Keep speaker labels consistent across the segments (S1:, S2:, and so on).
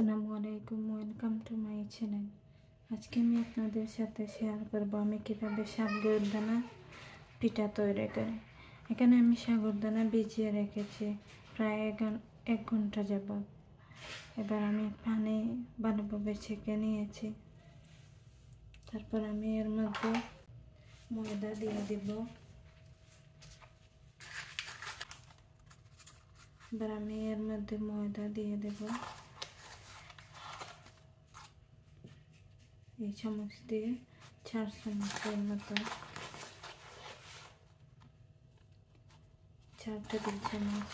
S1: আসসালামু আলাইকুম, welcome to my channel. আজকে আমি আপনাদের সাথে শেয়ার করব আমি কীভাবে সাবুদানা পিঠা তৈরি করি। এখানে আমি সাবুদানা ভিজিয়ে রেখেছি প্রায় 1 ঘন্টা যাবত। এবার আমি পানি ভালোভাবে ছেঁকে নিয়েছি। তারপর আমি এর মধ্যে ময়দা দিয়ে দিব। এবার আমি এর মধ্যে ময়দা দিয়ে দেব। এই চামচ দিয়ে 4 চামচের মতো, 4 টেবিল চামচ।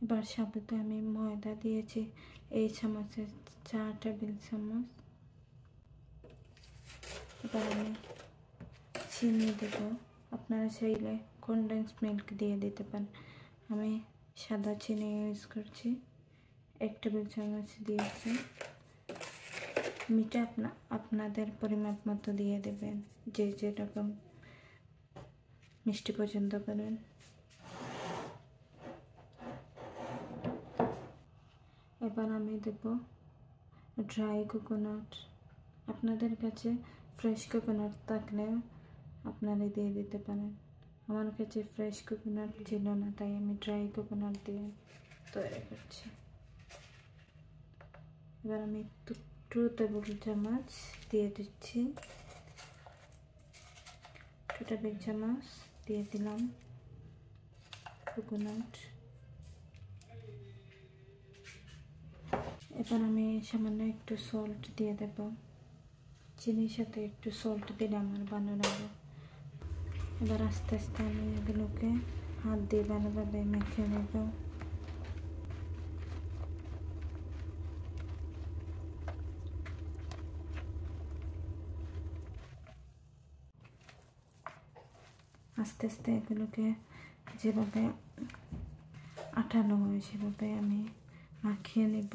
S1: এবার সাবুতে আমি ময়দা দিয়েছি এই চামচের 4 টেবিল চামচ। এবার আমি চিনি দেব। আপনারা চাইলে কনডেন্স মিল্ক দিয়ে দিতে পারেন। আমি সাদা চিনি ইউজ করছি, 1 টেবিল চামচ দিয়েছি। মিঠা আপনাদের পরিমাপ মতো দিয়ে দেবেন, যে যেরকম মিষ্টি পছন্দ করেন। এবার আমি দেব ড্রাই কোকোনাট। আপনাদের কাছে ফ্রেশ কোকোনাট থাকলে আপনারা দিয়ে দিতে পারেন। আমার কাছে ফ্রেশ কোকোনাট ছিল না, তাই আমি ড্রাই কোকোনাট দিয়ে তৈরি করছি। এবার আমি 2 টেবিল চামচ দিয়ে দিচ্ছি, 2 টেবিল চামচ দিয়ে দিলাম কোকোনাট। এবার আমি সামান্য একটু সল্ট দিয়ে দেব। চিনির সাথে একটু সল্ট দিলে আমার ভালো লাগে। এবার আস্তে আস্তে আমি এগুলোকে হাত দিয়ে ভালোভাবে মেখে নেব। আস্তে আস্তে এগুলোকে যেভাবে আঠালো হয় সেভাবে আমি মাখিয়ে নেব।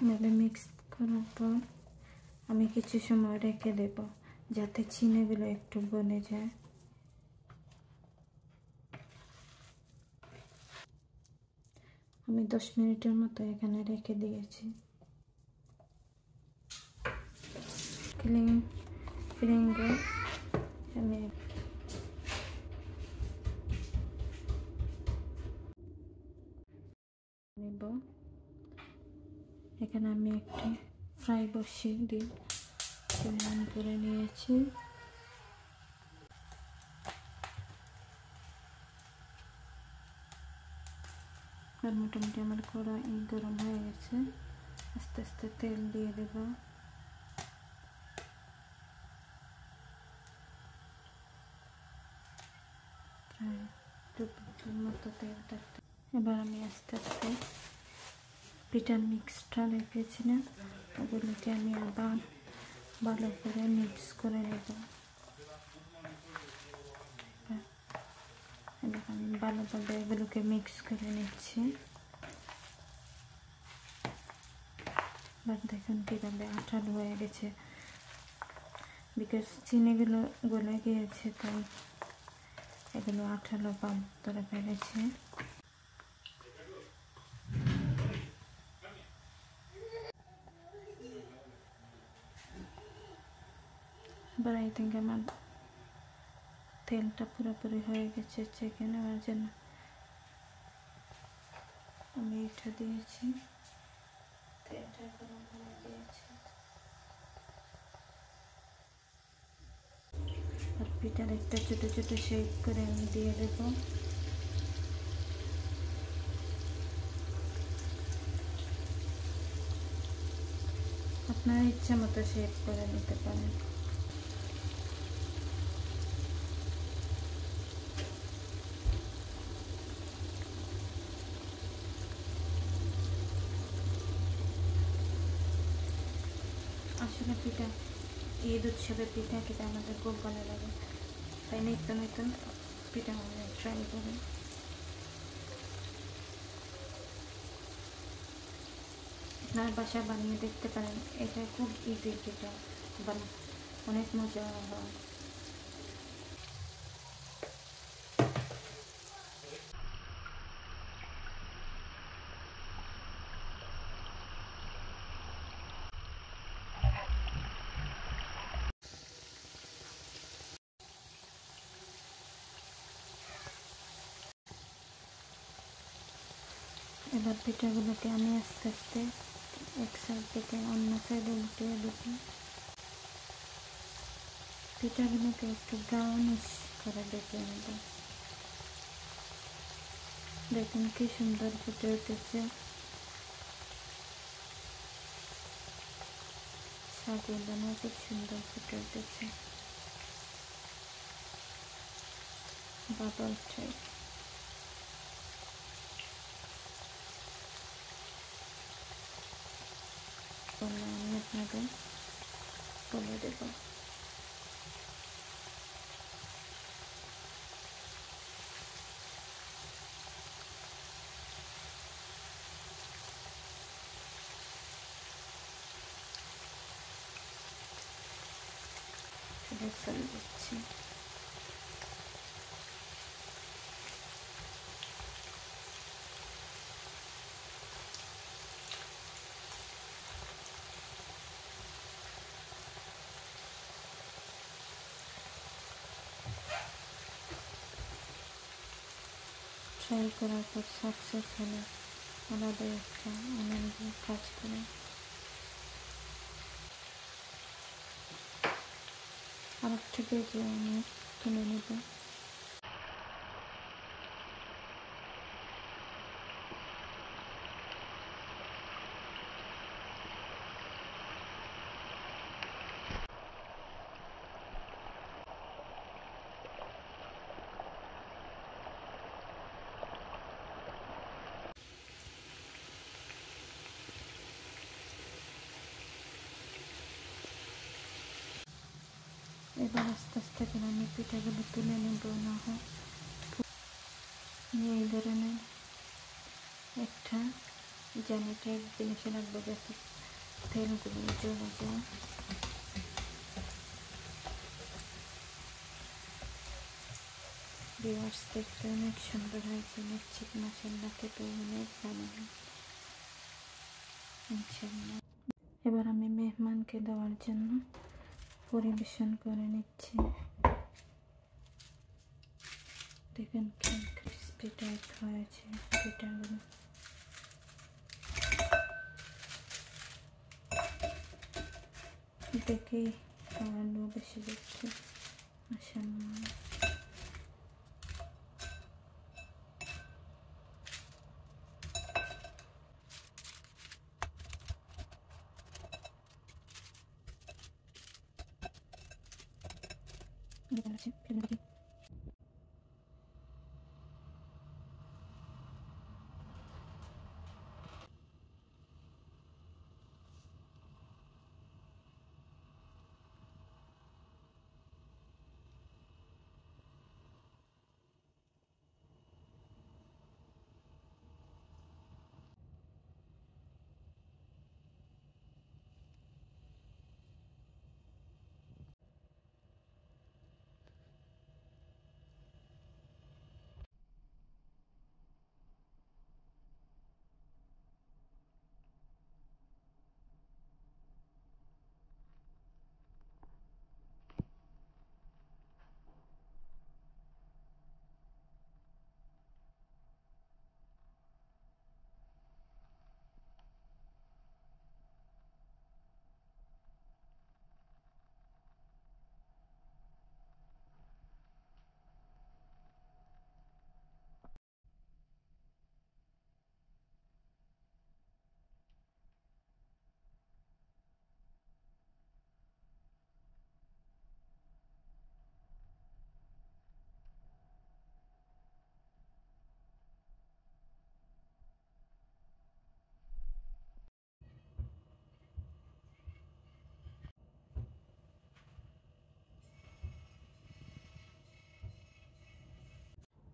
S1: এভাবে মিক্স করার পর আমি কিছু সময় রেখে দেব যাতে চিনিগুলো একটু গলে যায়। আমি 10 মিনিটের মতো এখানে রেখে দিয়েছি। ফিরিঙ্গে আমি নেব। এখানে আমি একটি ফ্রাই বসিয়ে দিয়ে অন করে নিয়েছি। আর মোটামুটি আমার কড়াই গরম হয়ে গেছে। আস্তে আস্তে তেল দিয়ে দেব। প্রায় 2 পিঠের মতো তেল থাকতে। এবার আমি আস্তে আস্তে পিঠার মিক্সটা রেখেছিলাম ওগুলোকে আমি আবার ভালো করে মিক্স করে নেব। এবার আমি ভালোভাবে এগুলোকে মিক্স করে নিচ্ছি। এবার দেখুন কীভাবে আঠালো হয়ে গেছে, বিকজ চিনিগুলো গলে গিয়েছে, তাই এগুলো আঠালো ভাব ধরে ফেলেছে। এবার আই থিঙ্ক আমার তেলটা পুরোপুরি হয়ে গেছে চেকে নেওয়ার জন্য আমি এটা দিয়েছি। তেলটা গরম হয়ে দিয়েছি। আর পিঠার একটা ছোটো ছোটো শেপ করে আমি দিয়ে দেব। আপনার ইচ্ছা মতো শেপ করে নিতে পারেন। আসলে পিঠা, ঈদ উৎসবের পিঠা খেতে আমাদের খুব ভালো লাগে, তাই নিত্য নতুন পিঠা আমরা ট্রাই করি। আপনার বাসায় বানিয়ে দেখতে পারেন, এটা খুব ইজি পিঠা বানানো। অনেক মজা হয়। এবার পিঠাগুলোকে আমি আস্তে আস্তে এক সাইড থেকে অন্য সাইডে উল্টিয়ে দেবো। পিঠাগুলোকে একটু ব্রাউনিশ করে ডেকে নেব। দেখুন কি সুন্দর ফুটে উঠেছে। সাগুদানা খুব সুন্দর ফুটে উঠেছে, বাবল টাইপ। আমি আপনাদের বলে দেব। ফেলে দিচ্ছি। ট্রাই করার পর সাকসেস হলে আলাদা একটা আনন্দ কাজ করে। আর একটা পেজে আমি তুলে নেব। এবার আস্তে আস্তে করে আমি পিঠাগুলো তুলে নেব। না হয় এই ধরনের একটা জ্যামিটাইপ জিনিসে রাখবো যাতে তেলগুলো জমে যায়। ভিউয়ার্স, দেখতে অনেক সুন্দর হয়েছে। নিশ্চিত মাশাআল্লাহ খেতে অনেক ভালো হয় ইনশাআল্লাহ। এবার আমি মেহমানকে দেওয়ার জন্য পরিবেশন করে নিচ্ছি। দেখেন কি ক্রিস্পি টাইপ হয়েছে পিঠাগুলো। দেখেই খাওয়ার লোভ বেশি দেখছে মাশাআল্লাহ।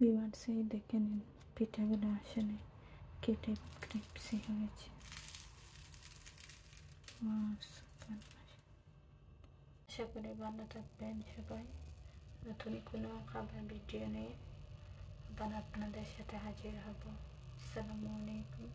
S1: ভিউয়ার্স, এই দেখে নিন পিঠাগুলো আসলে কেটে ক্রিস্পি হয়েছে। আশা করি ভালো থাকবেন সবাই। নতুন কোনো খাবার ভিডিও নিয়ে আবার আপনাদের সাথে হাজির হব। আসসালামু আলাইকুম।